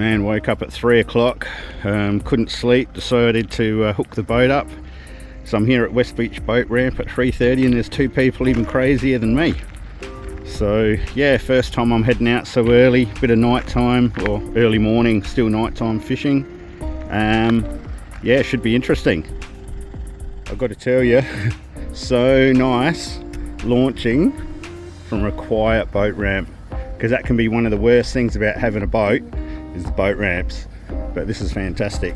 Man, woke up at 3 o'clock, couldn't sleep, decided to hook the boat up. So I'm here at West Beach boat ramp at 3:30 and there's two people even crazier than me. So yeah, first time I'm heading out so early, bit of nighttime or early morning, still nighttime fishing. Yeah, should be interesting. I've got to tell you, so nice launching from a quiet boat ramp, because that can be one of the worst things about having a boat is the boat ramps, but this is fantastic.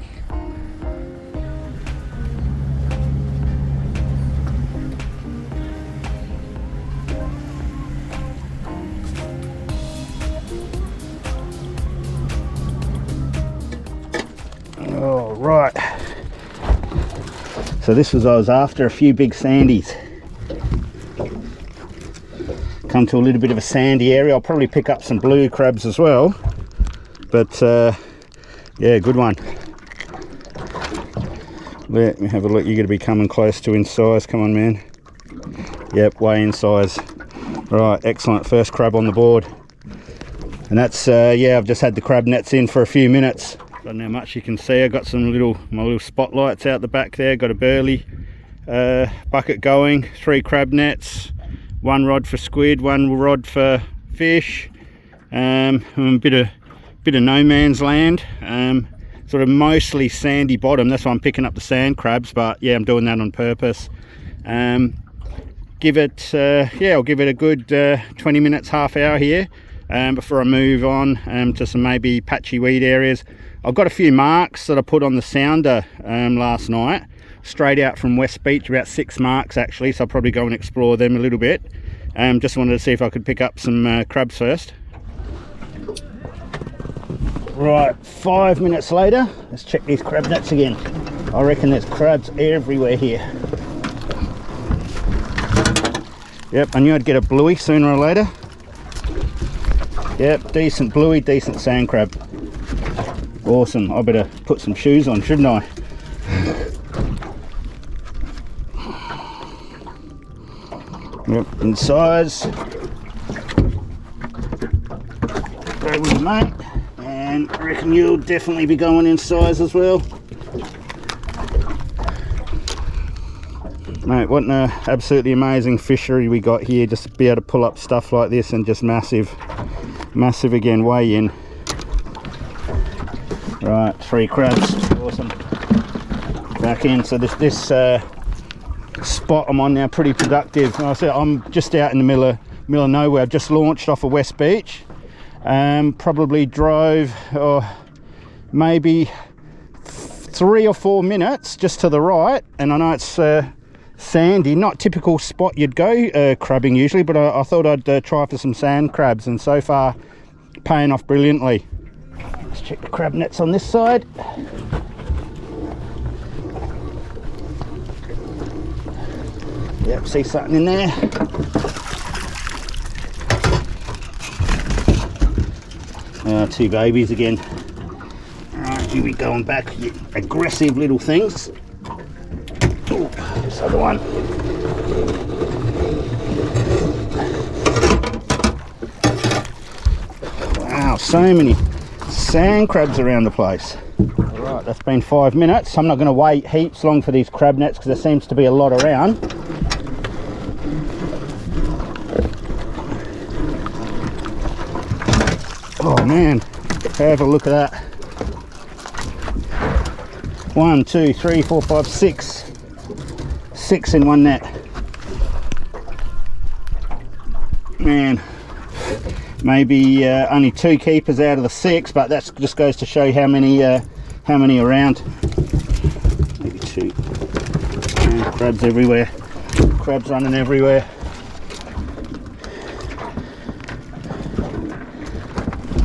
All right, so this was I was after a few big sandies. Come to a little bit of a sandy area. I'll probably pick up some blue crabs as well, but yeah, good one. Let me have a look. You're going to be coming close to in size. Come on, man. Yep, way in size. Right, excellent. First crab on the board, and that's yeah, I've just had the crab nets in for a few minutes. Don't know how much you can see. I got some my little spotlights out the back there. Got a burley bucket going, 3 crab nets, 1 rod for squid, 1 rod for fish. A bit of no man's land, sort of mostly sandy bottom. That's why I'm picking up the sand crabs, but yeah, I'm doing that on purpose. Give it yeah, I'll give it a good 20 minutes, half hour here before I move on to some maybe patchy weed areas. I've got a few marks that I put on the sounder last night, straight out from West Beach, about 6 marks actually, so I'll probably go and explore them a little bit. Just wanted to see if I could pick up some crabs first. Right, 5 minutes later, let's check these crab nets again. I reckon there's crabs everywhere here. Yep, I knew I'd get a bluey sooner or later. Yep, decent bluey, decent sand crab. Awesome. I better put some shoes on, shouldn't I? Yep, in size. Go with you, mate. And I reckon you'll definitely be going in size as well. Mate, what an absolutely amazing fishery we got here, just to be able to pull up stuff like this, and just massive again, way in. Right, 3 crabs, awesome. Back in. So this spot I'm on now, pretty productive. Like I said, I'm just out in the middle of nowhere. I've just launched off of West Beach. Probably drove maybe 3 or 4 minutes just to the right, and I know it's sandy, not typical spot you'd go crabbing usually, but I thought I'd try for some sand crabs, and so far paying off brilliantly. Let's check the crab nets on this side. Yep, see something in there. Two babies again. Alright, here we go, back, you aggressive little things. Ooh, this other one. Wow, so many sand crabs around the place. Right, that's been 5 minutes. I'm not going to wait heaps long for these crab nets because there seems to be a lot around. Oh man, have a look at that. 1, 2, 3, 4, 5, 6. 6 in one net. Man, maybe only 2 keepers out of the 6, but that just goes to show how many around. Maybe 2. And crabs everywhere. Crabs running everywhere.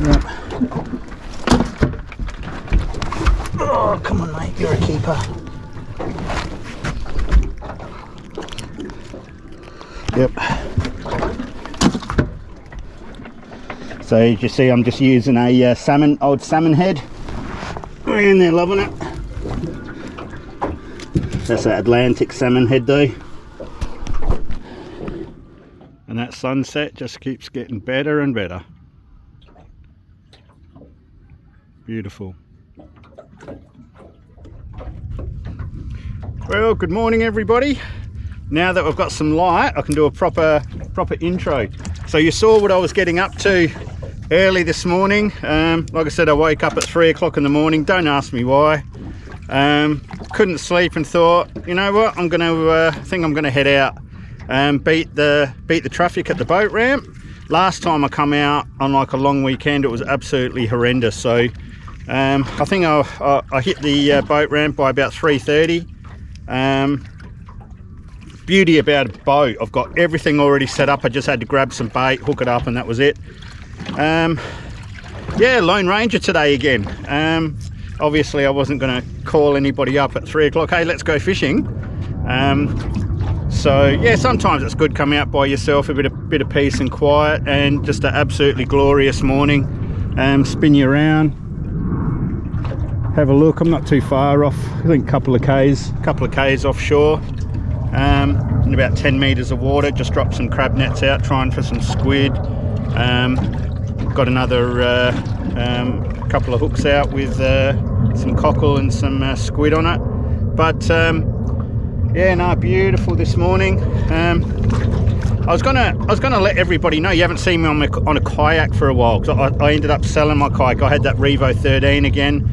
Yep. Oh, come on, mate, you're a keeper. Yep. So as you see, I'm just using a old salmon head, and they're loving it. That's an Atlantic salmon head though. And that sunset just keeps getting better and better. Beautiful. Well, good morning everybody. Now that we've got some light, I can do a proper intro. So you saw what I was getting up to early this morning. Like I said, I woke up at 3 o'clock in the morning. Don't ask me why. Couldn't sleep and thought, you know what, I think I'm gonna head out and beat the traffic at the boat ramp. Last time I come out on like a long weekend, it was absolutely horrendous. So I think I hit the boat ramp by about 3:30. Beauty about a boat, I've got everything already set up. I just had to grab some bait, hook it up, and that was it. Yeah, Lone Ranger today again. Obviously I wasn't going to call anybody up at 3 o'clock, hey, let's go fishing. So yeah, sometimes it's good come out by yourself, a bit of peace and quiet, and just an absolutely glorious morning. Spin you around, have a look. I'm not too far off, I think a couple of k's offshore. In about 10 meters of water, just dropped some crab nets out, trying for some squid. Got another couple of hooks out with some cockle and some squid on it. But yeah, no, beautiful this morning. I was gonna let everybody know, you haven't seen me on a kayak for a while, because I ended up selling my kayak. I had that Revo 13 again.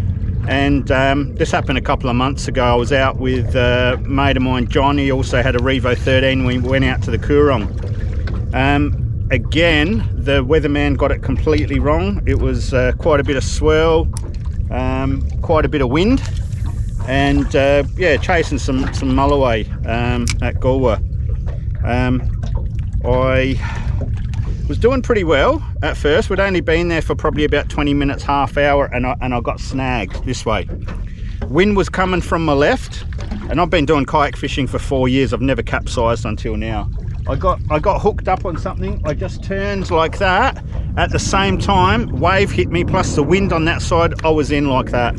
And this happened a couple of months ago. I was out with a mate of mine, John. He also had a Revo 13. We went out to the Coorong. Again, the weatherman got it completely wrong. It was quite a bit of swell, quite a bit of wind, and yeah, chasing some mulloway at Galway. I was doing pretty well at first. We'd only been there for probably about 20 minutes, half hour, and I got snagged this way. Wind was coming from my left, and I've been doing kayak fishing for 4 years. I've never capsized until now. I got hooked up on something. I just turned like that. At the same time, wave hit me, plus the wind on that side, I was in like that.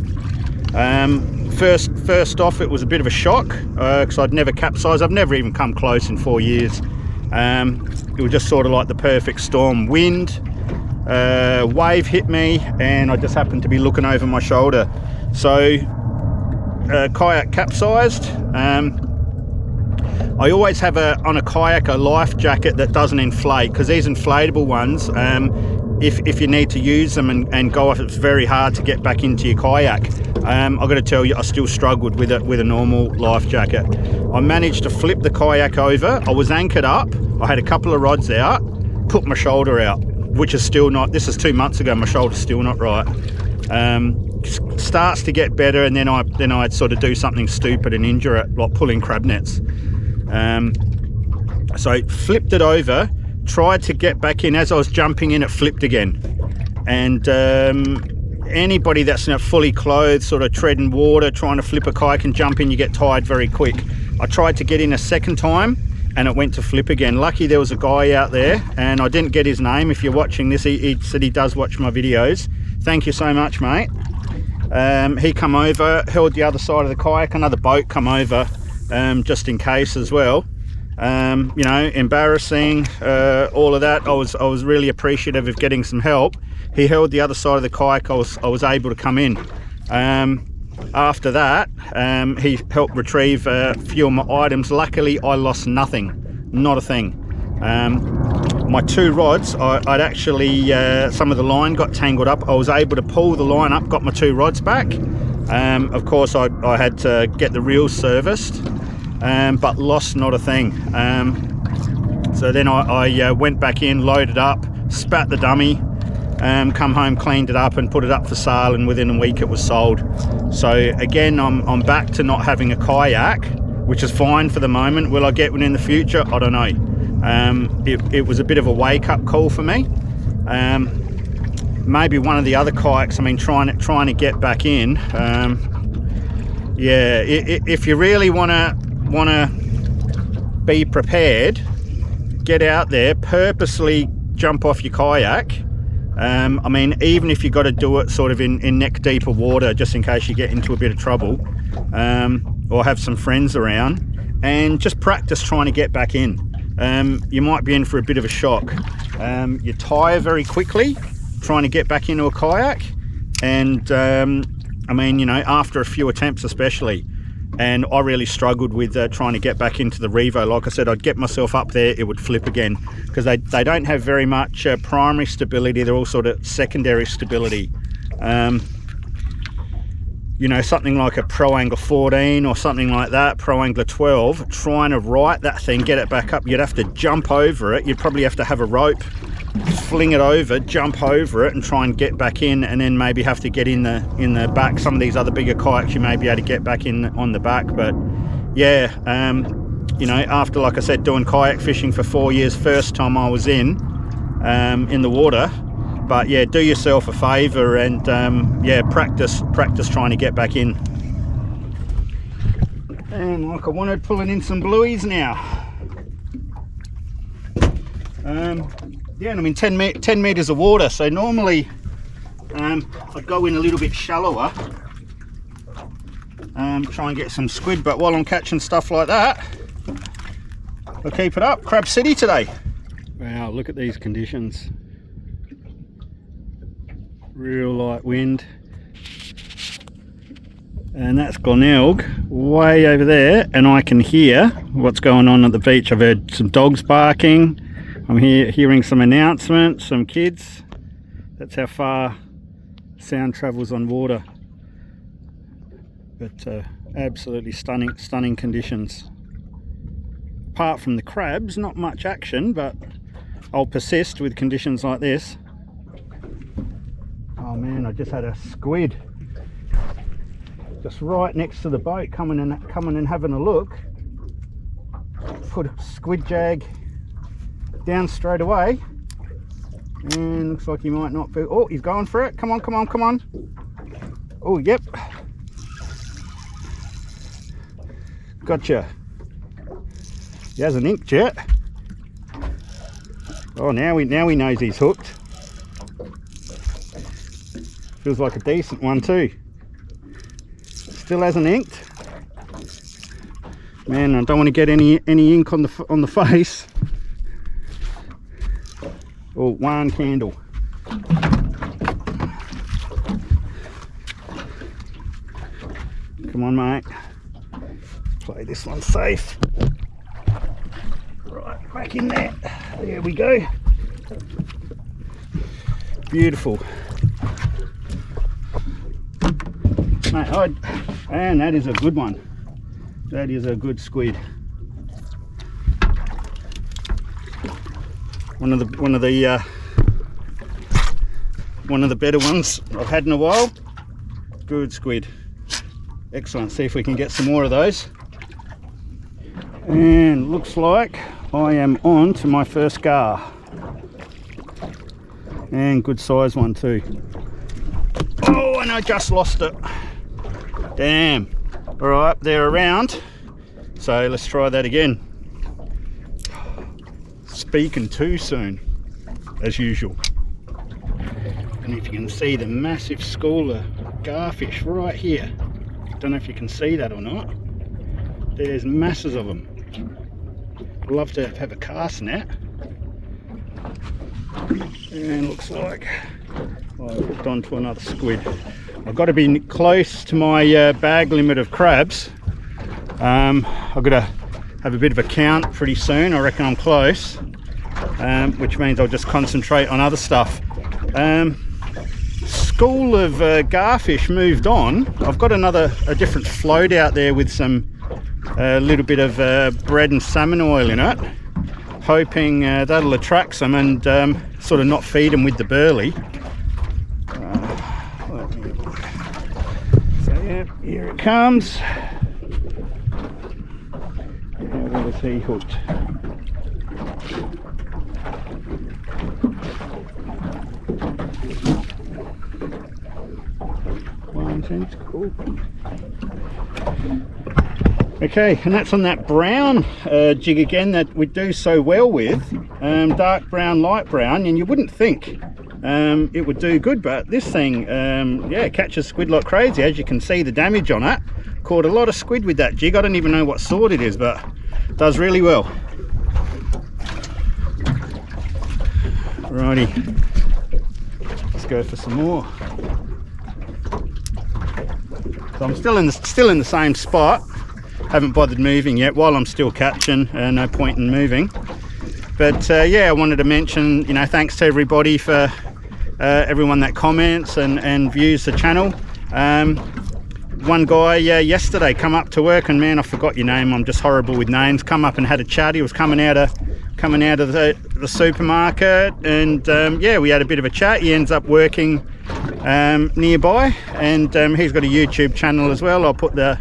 First off, it was a bit of a shock, because I'd never capsized. I've never even come close in 4 years. It was just sort of like the perfect storm. Wind, wave hit me, and I just happened to be looking over my shoulder. So kayak capsized. I always have on a kayak a life jacket that doesn't inflate, because these inflatable ones, if you need to use them and go off, it's very hard to get back into your kayak. I've got to tell you, I still struggled with it with a normal life jacket. I managed to flip the kayak over. I was anchored up. I had a couple of rods out, put my shoulder out, which is still not, this is 2 months ago, my shoulder's still not right. Starts to get better, and then I'd sort of do something stupid and injure it, like pulling crab nets. So I flipped it over, tried to get back in. As I was jumping in, it flipped again. And anybody that's not fully clothed, sort of treading water, trying to flip a kayak and jump in, you get tired very quick. I tried to get in a second time, and it went to flip again. Lucky there was a guy out there, and I didn't get his name. If you're watching this, he said he does watch my videos. Thank you so much, mate. He come over, held the other side of the kayak. Another boat come over, just in case as well. You know, embarrassing, all of that. I was really appreciative of getting some help. He held the other side of the kayak. I was able to come in. After that, he helped retrieve a few of my items. Luckily, I lost nothing, not a thing. My two rods, I'd actually, some of the line got tangled up. I was able to pull the line up, got my two rods back. Of course, I had to get the reels serviced, but lost not a thing. So then I went back in, loaded up, spat the dummy, come home, cleaned it up and put it up for sale, and within a week it was sold. So again, I'm back to not having a kayak, which is fine for the moment. Will I get one in the future? I don't know. It was a bit of a wake-up call for me. Maybe one of the other kayaks, I mean, trying to get back in. Yeah, if you really want to be prepared, get out there, purposely jump off your kayak. I mean, even if you got to do it sort of in neck deeper water, just in case you get into a bit of trouble, or have some friends around, and just practice trying to get back in. You might be in for a bit of a shock. You tire very quickly trying to get back into a kayak, and I mean, you know, after a few attempts especially, and I really struggled with trying to get back into the Revo. Like I said, I'd get myself up there, it would flip again, because they don't have very much primary stability. They're all sort of secondary stability. You know, something like a Pro Angler 14 or something like that, Pro Angler 12, trying to right that thing, get it back up, you'd have to jump over it. You'd probably have to have a rope, fling it over, jump over it and try and get back in, and then maybe have to get in the back. Some of these other bigger kayaks you may be able to get back in on the back. But yeah, you know, after, like I said, doing kayak fishing for 4 years, first time I was in the water. But yeah, do yourself a favor and yeah, practice trying to get back in. And like I wanted, pulling in some blueies now. Yeah, and I'm in 10 meters of water, so normally I'd go in a little bit shallower, try and get some squid, but while I'm catching stuff like that, I'll keep it up. Crab City today. Wow, look at these conditions. Real light wind, and that's Glenelg way over there, and I can hear what's going on at the beach. I've heard some dogs barking, I'm hearing some announcements, some kids. That's how far sound travels on water. But absolutely stunning conditions. Apart from the crabs, not much action, but I'll persist with conditions like this. Oh man, I just had a squid just right next to the boat, coming and having a look. Put a squid jag down straight away, and looks like he might not be. Oh, he's going for it. Come on. Oh, yep, gotcha. He hasn't inked yet. Oh, now he knows he's hooked. Feels like a decent one too. Still hasn't inked. Man, I don't want to get any ink on the face. Oh, one candle. Come on, mate. Play this one safe. Right, back in there. There we go. Beautiful. Mate, and that is a good one. That is a good squid. One of the better ones I've had in a while. Good squid. Excellent. See if we can get some more of those. And looks like I am on to my first gar. And good size one too. Oh, and I just lost it. Damn. All right, they're around, so let's try that again. Speaking too soon, as usual. And if you can see the massive school of garfish right here, don't know if you can see that or not. There's masses of them. I'd love to have a cast net. And looks like I hooked onto another squid. I've got to be close to my bag limit of crabs. I've got to have a bit of a count pretty soon. I reckon I'm close, which means I'll just concentrate on other stuff. School of garfish moved on. I've got a different float out there with some little bit of bread and salmon oil in it, hoping that'll attract some and sort of not feed them with the burley. Here it comes. And where is he hooked? One tentacle. Okay, and that's on that brown jig again that we do so well with, dark brown, light brown, and you wouldn't think it would do good, but this thing yeah, catches squid like crazy. As you can see, the damage on it. Caught a lot of squid with that jig. I don't even know what sort it is, but it does really well. Alrighty, let's go for some more. So I'm still in the same spot. Haven't bothered moving yet while I'm still catching. No point in moving. But yeah, I wanted to mention, you know, thanks to everybody for everyone that comments and views the channel. One guy yesterday come up to work, and man, I forgot your name. I'm just horrible with names. Come up and had a chat. He was coming out of the supermarket, and yeah, we had a bit of a chat. He ends up working nearby, and he's got a YouTube channel as well. I'll put the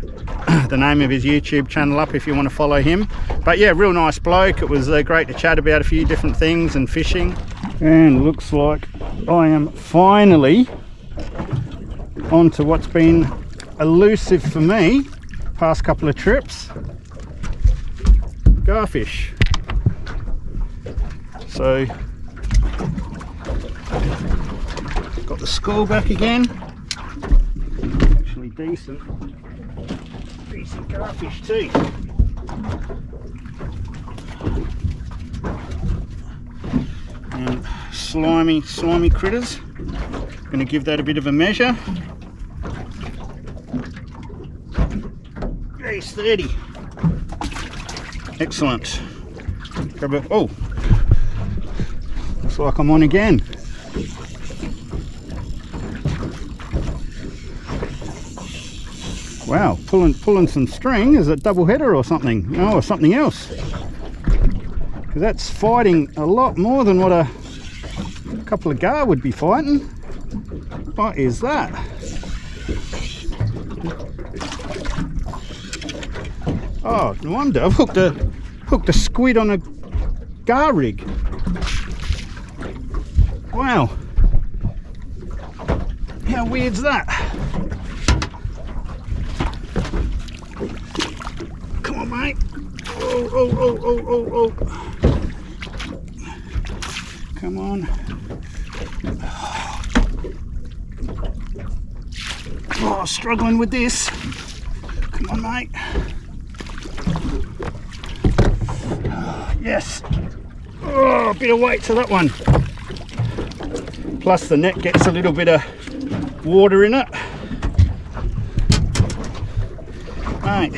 name of his YouTube channel up if you want to follow him. But yeah, real nice bloke. It was great to chat about a few different things and fishing. And looks like I am finally onto what's been elusive for me past couple of trips. Garfish. So got the skull back again. Actually decent garfish too. And slimy critters. Going to give that a bit of a measure. He's 30. Excellent. Grab it. Oh, looks like I'm on again. Wow, pulling some string. Is it double header or something? No, or something else. Because that's fighting a lot more than what a couple of gar would be fighting. What is that? Oh, no wonder. I've hooked a squid on a gar rig. Wow. How weird's that? Come on, mate. Oh. Come on. Oh, struggling with this. Come on, mate. Yes. Oh, a bit of weight to that one. Plus the net gets a little bit of water in it. Right.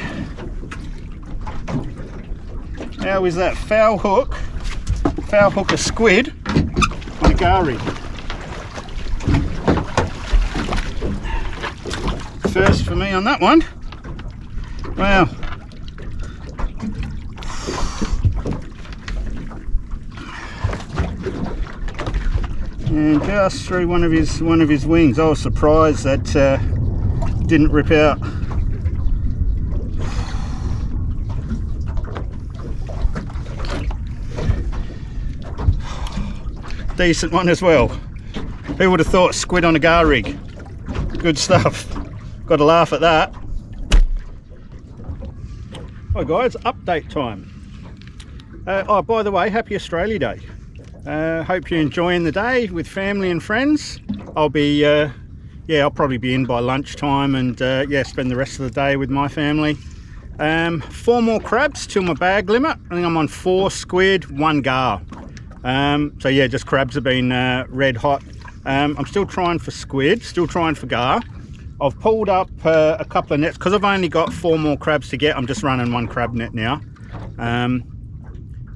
How is that? Foul hook a squid on a gar rig. First for me on that one. Wow. And just through one of his wings. I was surprised that didn't rip out. Decent one as well. Who would have thought squid on a gar rig? Good stuff. Got to laugh at that. Hi guys, update time. Oh, by the way, happy Australia Day. Hope you're enjoying the day with family and friends. I'll be, yeah, I'll probably be in by lunchtime, and yeah, spend the rest of the day with my family. 4 more crabs till my bag limit. I think I'm on 4 squid, 1 gar. So yeah, just crabs have been red hot. I'm still trying for squid, still trying for gar. I've pulled up a couple of nets because I've only got 4 more crabs to get. I'm just running 1 crab net now.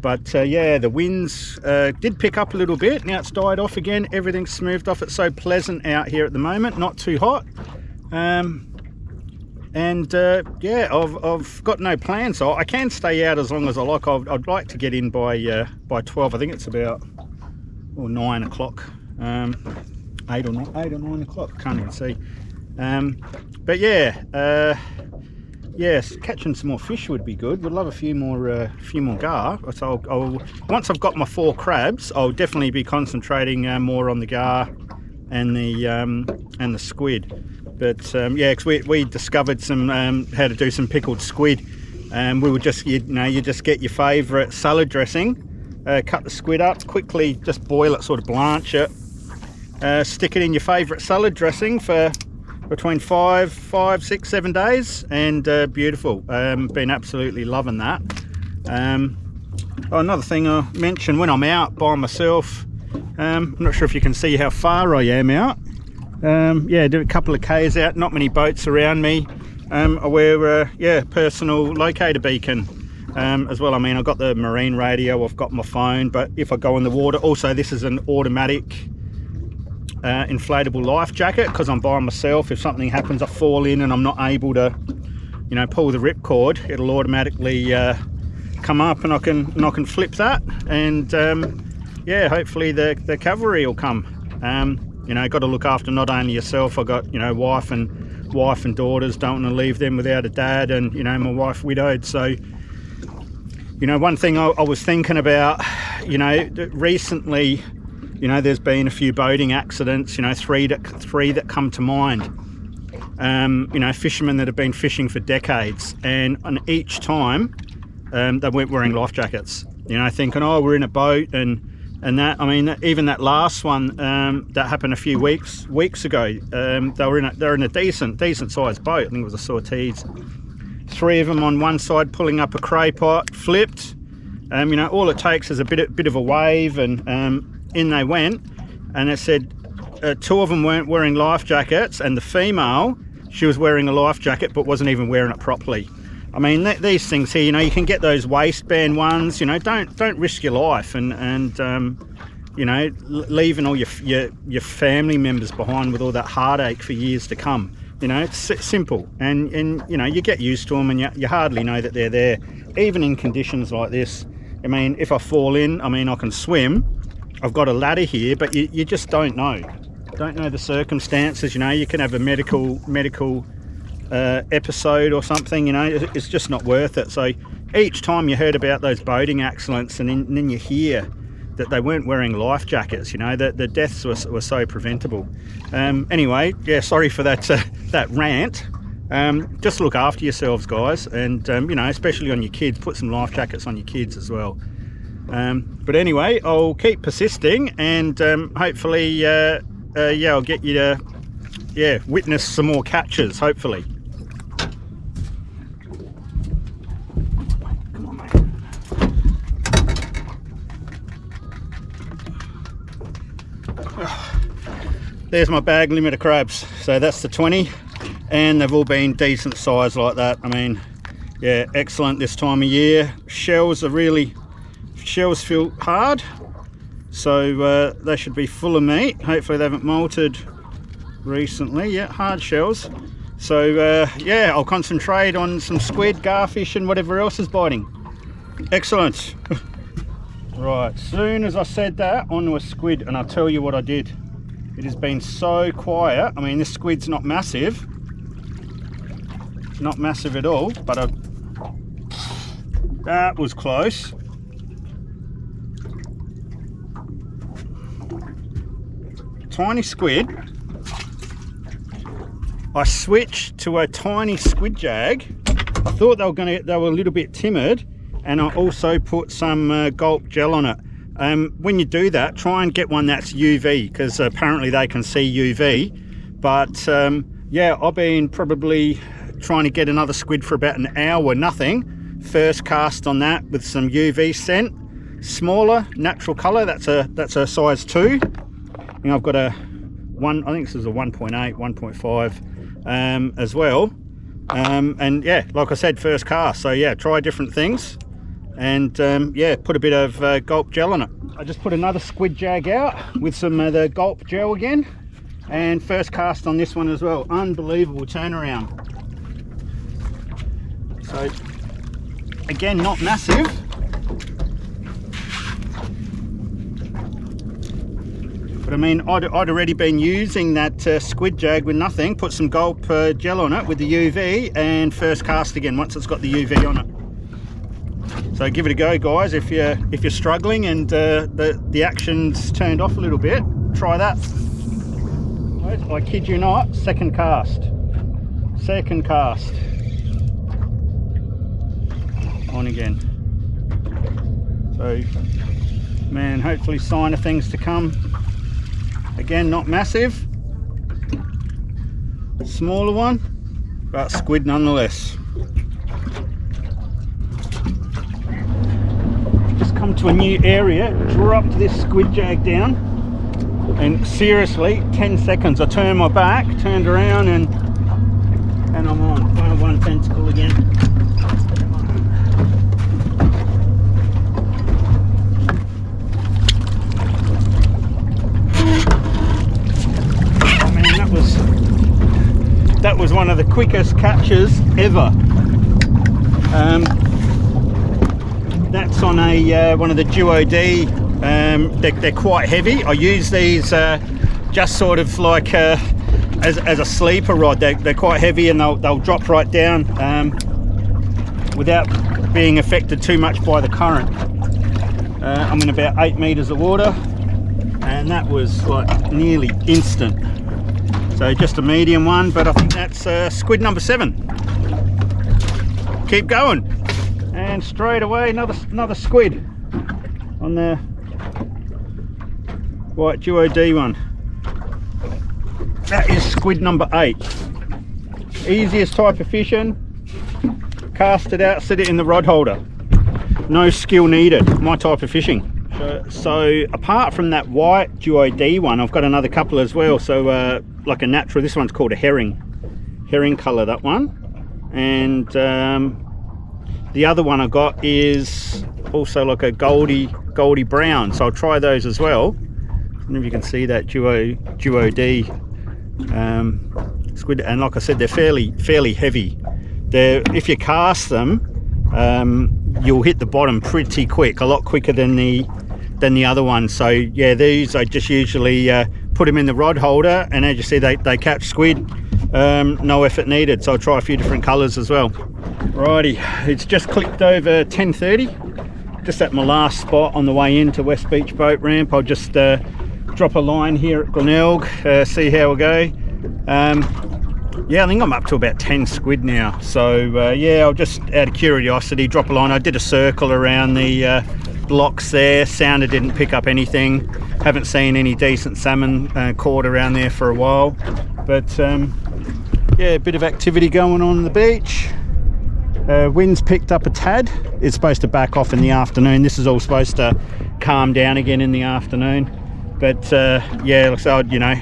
But yeah, the winds did pick up a little bit. Now it's died off again. Everything's smoothed off. It's so pleasant out here at the moment, not too hot. And yeah, I've got no plans, so I can stay out as long as I like. I'd like to get in by 12. I think it's about 9 o'clock, 8 or 9 o'clock. Can't even see. But yeah, yes, catching some more fish would be good. Would love a few more gar. So I'll once I've got my 4 crabs, I'll definitely be concentrating more on the gar and the squid. But yeah, because we discovered some how to do some pickled squid. We would just, you just get your favourite salad dressing, cut the squid up quickly, just boil it, sort of blanch it, stick it in your favourite salad dressing for between 5, 6, 7 days, and beautiful. Been absolutely loving that. Another thing I mentioned, when I'm out by myself, I'm not sure if you can see how far I am out. Yeah, do a couple of Ks out, not many boats around me. I wear yeah, personal locator beacon as well. I mean, I've got the marine radio, I've got my phone, but if I go in the water, also this is an automatic inflatable life jacket, because I'm by myself. If something happens, I fall in and I'm not able to, you know, pull the ripcord, it'll automatically come up, and I can flip that, and yeah, hopefully the cavalry will come. You know, got to look after not only yourself. I got, you know, wife and daughters, don't want to leave them without a dad, and you know, my wife widowed. So, you know, one thing I was thinking about, you know, recently, you know, there's been a few boating accidents, you know, three that come to mind. You know, fishermen that have been fishing for decades, and on each time they weren't wearing life jackets, you know, thinking, oh, we're in a boat, and that, I mean, even that last one that happened a few weeks ago, they're in a decent sized boat. I think it was a Sorties. 3 of them on one side pulling up a cray pot, flipped. You know, all it takes is a bit of a wave, and in they went. And it said 2 of them weren't wearing life jackets, and the female, she was wearing a life jacket but wasn't even wearing it properly. I mean, these things here, you know, you can get those waistband ones, you know, don't risk your life, and you know, leaving all your family members behind with all that heartache for years to come. You know, it's simple, and you know, you get used to them, and you hardly know that they're there, even in conditions like this. I mean, if I fall in, I mean, I can swim, I've got a ladder here, but you just don't know the circumstances. You know, you can have a medical episode or something, you know, it's just not worth it. So each time you heard about those boating accidents, and then you hear that they weren't wearing life jackets, you know, the deaths were so preventable. Anyway, yeah, sorry for that that rant. Just look after yourselves, guys, and you know, especially on your kids, put some life jackets on your kids as well. But anyway, I'll keep persisting, and hopefully yeah, I'll get you to, yeah, witness some more catches, hopefully. Come on, mate. There's my bag limit of crabs. So that's the 20, and they've all been decent size like that. I mean, yeah, excellent this time of year. Shells feel hard, so they should be full of meat. Hopefully they haven't molted recently. Yeah, hard shells. So yeah, I'll concentrate on some squid, garfish, and whatever else is biting. Excellent. Right, soon as I said that, onto a squid, and I'll tell you what I did. It has been so quiet. I mean, this squid's not massive at all, but that was close. Tiny squid. I switched to a tiny squid jag. I thought they were a little bit timid, and I also put some gulp gel on it. When you do that, try and get one that's UV, because apparently they can see UV. But yeah, I've been probably trying to get another squid for about an hour, nothing. First cast on that with some UV scent, smaller, natural color. That's a size 2. And I've got I think this is a 1.8, 1.5 as well. And yeah, like I said, first cast. So yeah, try different things, and yeah, put a bit of gulp gel on it. I just put another squid jag out with some of the gulp gel again, and first cast on this one as well. Unbelievable turnaround. So again, not massive. But I mean, I'd already been using that squid jag with nothing, put some gulp gel on it with the UV, and first cast again once it's got the UV on it. So give it a go, guys, if you're struggling and the action's turned off a little bit, try that. I kid you not, second cast. On again. So, man, hopefully sign of things to come. Again, not massive, smaller one, but squid nonetheless. Just come to a new area, dropped this squid jag down, And seriously, 10 seconds. I turned my back, turned around, and I'm on. One tentacle again. Oh man, that was one of the quickest catches ever. That's on a one of the Duo D. They're quite heavy. I use these just sort of like as a sleeper rod. They're quite heavy, and they'll drop right down without being affected too much by the current. I'm in about 8 meters of water, and that was like nearly instant. So just a medium one, but I think that's squid number 7. Keep going, and straight away another squid on the white Duo D one. That is squid number 8. Easiest type of fishing. Cast it out, set it in the rod holder. No skill needed. My type of fishing. So apart from that white Duo D one, I've got another couple as well. So like a natural, this one's called a herring colour, that one. And the other one I got is also like a goldy brown. So I'll try those as well. I don't know if you can see that Duo D squid, and like I said, they're fairly heavy. If you cast them, you'll hit the bottom pretty quick, a lot quicker than the other one. So yeah, these I just usually put them in the rod holder, and as you see, they catch squid, no effort needed. So I'll try a few different colors as well. Righty, it's just clicked over 10:30, just at my last spot on the way into West Beach boat ramp. I'll just drop a line here at Glenelg, see how we go. Yeah, I think I'm up to about 10 squid now. So yeah, I'll just out of curiosity drop a line. I did a circle around the blocks there. Sounder didn't pick up anything. Haven't seen any decent salmon caught around there for a while. But yeah, a bit of activity going on the beach. Wind's picked up a tad. It's supposed to back off in the afternoon. This is all supposed to calm down again in the afternoon. But yeah, so you know,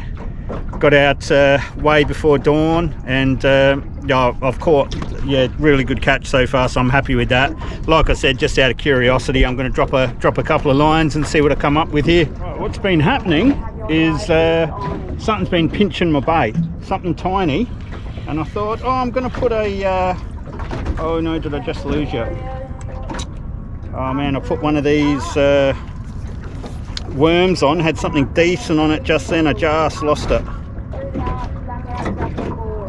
got out way before dawn, and yeah, I've caught really good catch so far, so I'm happy with that. Like I said, just out of curiosity, I'm going to drop a couple of lines and see what I come up with here. Right, what's been happening is something's been pinching my bait, something tiny, and I thought, oh, I'm going to put a oh no, did I just lose you? Oh man, I put one of these worms on, had something decent on it just then. I just lost it.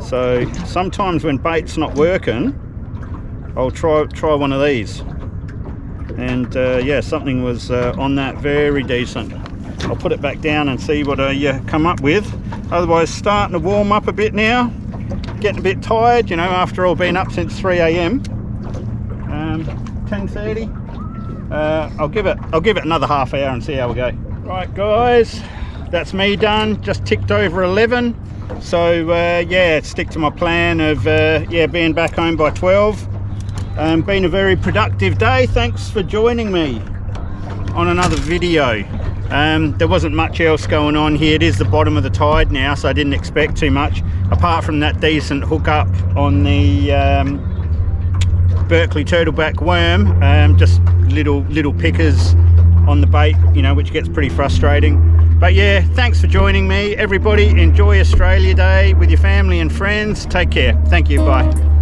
So sometimes when bait's not working, I'll try one of these, and yeah, something was on that, very decent. I'll put it back down and see what I come up with. Otherwise, starting to warm up a bit now, getting a bit tired, you know, after all being up since 3 AM. 10:30. I'll give it another half hour and see how we go. Right guys, that's me done. Just ticked over 11. So yeah, stick to my plan of yeah, being back home by 12. Been a very productive day. Thanks for joining me on another video. There wasn't much else going on here. It is the bottom of the tide now, so I didn't expect too much apart from that decent hook up on the Berkeley turtleback worm. Just little pickers on the bait, you know, which gets pretty frustrating. But yeah, thanks for joining me everybody. Enjoy Australia Day with your family and friends. Take care. Thank you. Bye.